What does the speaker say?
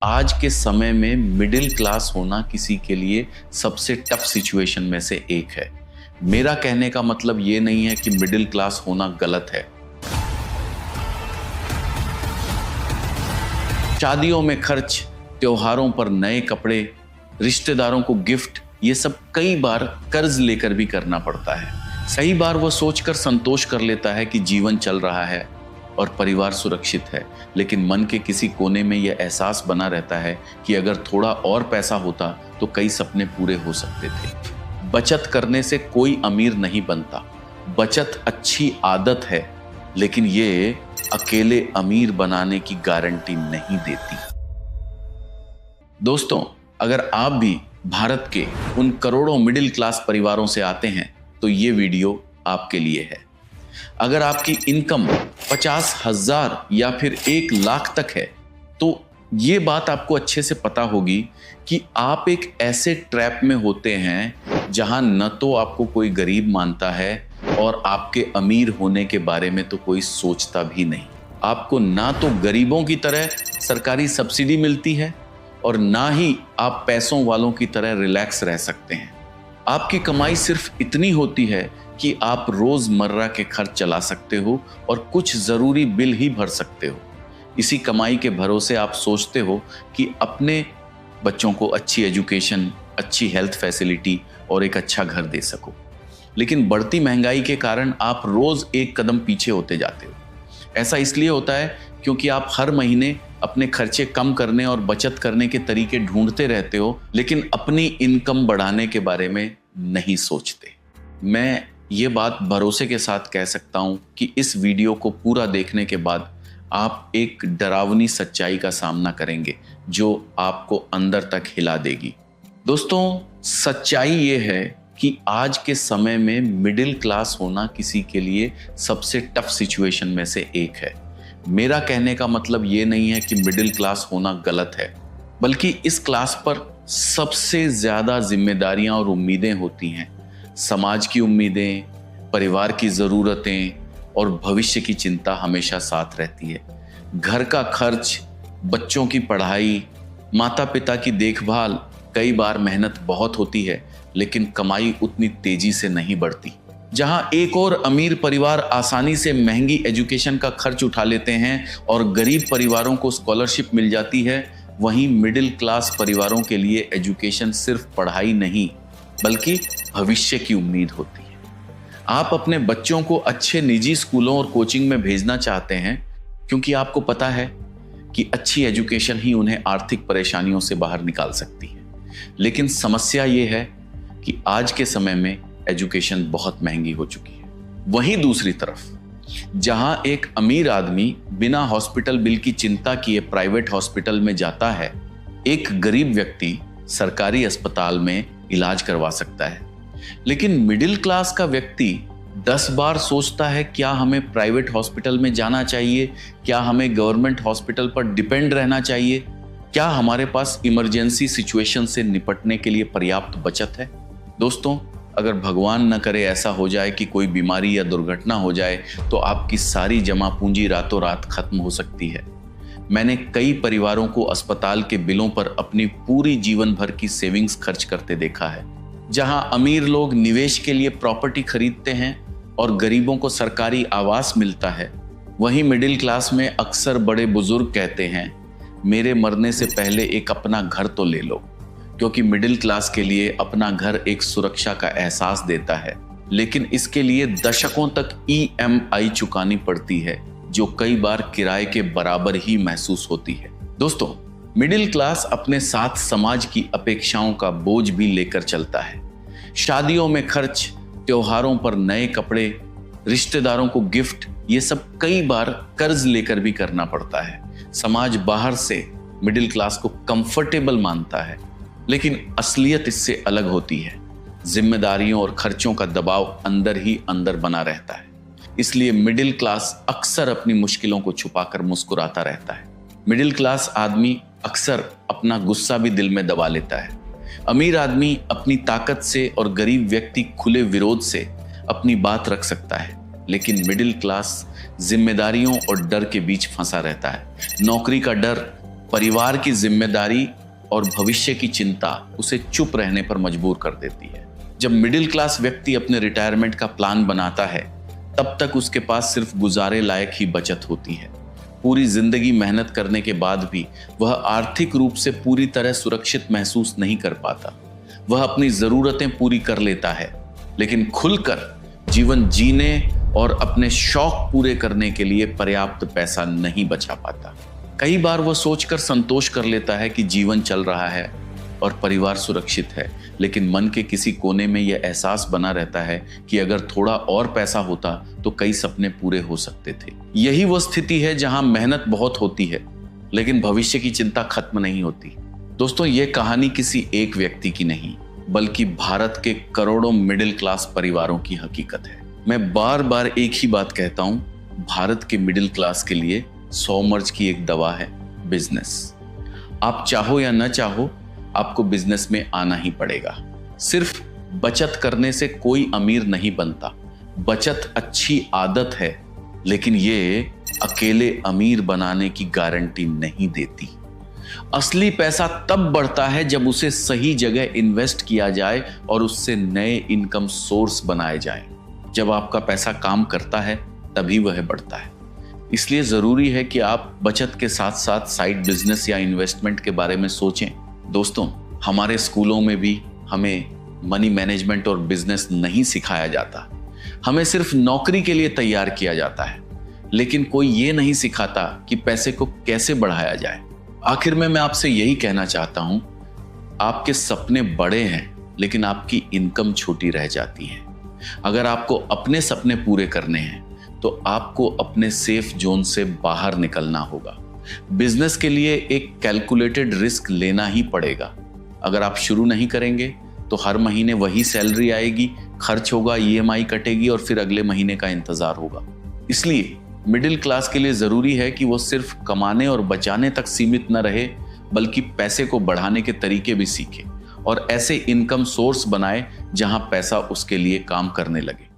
आज के समय में मिडिल क्लास होना किसी के लिए सबसे टफ सिचुएशन में से एक है। मेरा कहने का मतलब ये नहीं है कि मिडिल क्लास होना गलत है। शादियों में खर्च, त्योहारों पर नए कपड़े, रिश्तेदारों को गिफ्ट, ये सब कई बार कर्ज लेकर भी करना पड़ता है। सही बार वो सोचकर संतोष कर लेता है कि जीवन चल रहा है और परिवार सुरक्षित है, लेकिन मन के किसी कोने में यह एहसास बना रहता है कि अगर थोड़ा और पैसा होता तो कई सपने पूरे हो सकते थे। बचत करने से कोई अमीर नहीं बनता। बचत अच्छी आदत है, लेकिन ये अकेले अमीर बनाने की गारंटी नहीं देती। दोस्तों, अगर आप भी भारत के उन करोड़ों मिडिल क्लास परिवारों से आते हैं तो ये वीडियो आपके लिए है। अगर आपकी इनकम 50,000 या फिर 1 लाख तक है तो ये बात आपको अच्छे से पता होगी कि आप एक ऐसे ट्रैप में होते हैं जहां न तो आपको कोई गरीब मानता है और आपके अमीर होने के बारे में तो कोई सोचता भी नहीं। आपको ना तो गरीबों की तरह सरकारी सब्सिडी मिलती है और ना ही आप पैसों वालों की तरह रिलैक्स रह सकते हैं। आपकी कमाई सिर्फ इतनी होती है कि आप रोजमर्रा के खर्च चला सकते हो और कुछ जरूरी बिल ही भर सकते हो। इसी कमाई के भरोसे आप सोचते हो कि अपने बच्चों को अच्छी एजुकेशन, अच्छी हेल्थ फैसिलिटी और एक अच्छा घर दे सको। लेकिन बढ़ती महंगाई के कारण आप रोज एक कदम पीछे होते जाते हो। ऐसा इसलिए होता है क्योंकि आप हर महीने अपने खर्चे कम करने और बचत करने के तरीके ढूंढते रहते हो, लेकिन अपनी इनकम बढ़ाने के बारे में नहीं सोचते। मैं ये बात भरोसे के साथ कह सकता हूं कि इस वीडियो को पूरा देखने के बाद आप एक डरावनी सच्चाई का सामना करेंगे जो आपको अंदर तक हिला देगी। दोस्तों, सच्चाई ये है कि आज के समय में मिडिल क्लास होना किसी के लिए सबसे टफ सिचुएशन में से एक है। मेरा कहने का मतलब ये नहीं है कि मिडिल क्लास होना गलत है, बल्कि इस क्लास पर सबसे ज्यादा जिम्मेदारियां और उम्मीदें होती हैं। समाज की उम्मीदें, परिवार की ज़रूरतें और भविष्य की चिंता हमेशा साथ रहती है। घर का खर्च, बच्चों की पढ़ाई, माता पिता की देखभाल, कई बार मेहनत बहुत होती है लेकिन कमाई उतनी तेजी से नहीं बढ़ती। जहां एक और अमीर परिवार आसानी से महंगी एजुकेशन का खर्च उठा लेते हैं और गरीब परिवारों को स्कॉलरशिप मिल जाती है, वहीं मिडिल क्लास परिवारों के लिए एजुकेशन सिर्फ पढ़ाई नहीं बल्कि भविष्य की उम्मीद होती है। आप अपने बच्चों को अच्छे निजी स्कूलों और कोचिंग में भेजना चाहते हैं क्योंकि आपको पता है कि अच्छी एजुकेशन ही उन्हें आर्थिक परेशानियों से बाहर निकाल सकती है। लेकिन समस्या ये है कि आज के समय में एजुकेशन बहुत महंगी हो चुकी है। वहीं दूसरी तरफ जहां एक अमीर आदमी बिना हॉस्पिटल बिल की चिंता किए प्राइवेट हॉस्पिटल में जाता है, एक गरीब व्यक्ति सरकारी अस्पताल में इलाज करवा सकता है। लेकिन मिडिल क्लास का व्यक्ति 10 बार सोचता है क्या हमें प्राइवेट हॉस्पिटल में जाना चाहिए, क्या हमें गवर्नमेंट हॉस्पिटल पर डिपेंड रहना चाहिए, क्या हमारे पास इमरजेंसी सिचुएशन से निपटने के लिए पर्याप्त बचत है। दोस्तों, अगर भगवान न करे ऐसा हो जाए कि कोई बीमारी या दुर्घटना हो जाए तो आपकी सारी जमा पूंजी रातों रात खत्म हो सकती है। मैंने कई परिवारों को अस्पताल के बिलों पर अपनी पूरी जीवन भर की सेविंग्स खर्च करते देखा है। जहां अमीर लोग निवेश के लिए प्रॉपर्टी खरीदते हैं और गरीबों को सरकारी आवास मिलता है, वहीं मिडिल क्लास में अक्सर बड़े बुजुर्ग कहते हैं, मेरे मरने से पहले एक अपना घर तो ले लो, क्योंकि मिडिल क्लास के लिए अपना घर एक सुरक्षा का एहसास देता है, लेकिन इसके लिए दशकों तक EMI चुकानी पड़ती है जो कई बार किराए के बराबर ही महसूस होती है। दोस्तों, मिडिल क्लास अपने साथ समाज की अपेक्षाओं का बोझ भी लेकर चलता है। शादियों में खर्च, त्योहारों पर नए कपड़े, रिश्तेदारों को गिफ्ट, ये सब कई बार कर्ज लेकर भी करना पड़ता है। समाज बाहर से मिडिल क्लास को कंफर्टेबल मानता है, लेकिन असलियत इससे अलग होती है। जिम्मेदारियों और खर्चों का दबाव अंदर ही अंदर बना रहता है। इसलिए मिडिल क्लास अक्सर अपनी मुश्किलों को छुपाकर मुस्कुराता रहता है। मिडिल क्लास आदमी अक्सर अपना गुस्सा भी दिल में दबा लेता है। अमीर आदमी अपनी ताकत से और गरीब व्यक्ति खुले विरोध से अपनी बात रख सकता है, लेकिन मिडिल क्लास जिम्मेदारियों और डर के बीच फंसा रहता है। नौकरी का डर, परिवार की जिम्मेदारी और भविष्य की चिंता उसे चुप रहने पर मजबूर कर देती है। जब मिडिल क्लास व्यक्ति अपने रिटायरमेंट का प्लान बनाता है, तब तक उसके पास सिर्फ गुजारे लायक ही बचत होती है। पूरी जिंदगी मेहनत करने के बाद भी वह आर्थिक रूप से पूरी तरह सुरक्षित महसूस नहीं कर पाता। वह अपनी जरूरतें पूरी कर लेता है, लेकिन खुलकर जीवन जीने और अपने शौक पूरे करने के लिए पर्याप्त पैसा नहीं बचा पाता। कई बार वह सोचकर संतोष कर लेता है कि जीवन चल रहा है और परिवार सुरक्षित है, लेकिन मन के किसी कोने में यह एहसास बना रहता है कि अगर थोड़ा और पैसा होता तो कई सपने पूरे हो सकते थे। यही वो स्थिति है जहां मेहनत बहुत होती है, लेकिन भविष्य की चिंता खत्म नहीं होती। दोस्तों, ये कहानी किसी एक व्यक्ति की नहीं, बल्कि भारत के करोड़ों मिडिल क्लास परिवारों की हकीकत है। मैं बार बार एक ही बात कहता हूं, भारत के मिडिल क्लास के लिए 100 मर्ज की एक दवा है, बिजनेस। आप चाहो या न चाहो, आपको बिजनेस में आना ही पड़ेगा। सिर्फ बचत करने से कोई अमीर नहीं बनता। बचत अच्छी आदत है, लेकिन ये अकेले अमीर बनाने की गारंटी नहीं देती। असली पैसा तब बढ़ता है जब उसे सही जगह इन्वेस्ट किया जाए और उससे नए इनकम सोर्स बनाए जाएं। जब आपका पैसा काम करता है, तभी वह बढ़ता है। इसलिए जरूरी है कि आप बचत के साथ साथ साइड बिजनेस या इन्वेस्टमेंट के बारे में सोचें। दोस्तों, हमारे स्कूलों में भी हमें मनी मैनेजमेंट और बिजनेस नहीं सिखाया जाता। हमें सिर्फ नौकरी के लिए तैयार किया जाता है, लेकिन कोई ये नहीं सिखाता कि पैसे को कैसे बढ़ाया जाए। आखिर में मैं आपसे यही कहना चाहता हूं, आपके सपने बड़े हैं, लेकिन आपकी इनकम छोटी रह जाती है। अगर आपको अपने सपने पूरे करने हैं, तो आपको अपने सेफ जोन से बाहर निकलना होगा। बिजनेस के लिए एक कैलकुलेटेड रिस्क लेना ही पड़ेगा। अगर आप शुरू नहीं करेंगे तो हर महीने वही सैलरी आएगी, खर्च होगा, EMI कटेगी और फिर अगले महीने का इंतजार होगा। इसलिए मिडिल क्लास के लिए जरूरी है कि वो सिर्फ कमाने और बचाने तक सीमित न रहे, बल्कि पैसे को बढ़ाने के तरीके भी सीखे और ऐसे इनकम सोर्स बनाए जहां पैसा उसके लिए काम करने लगे।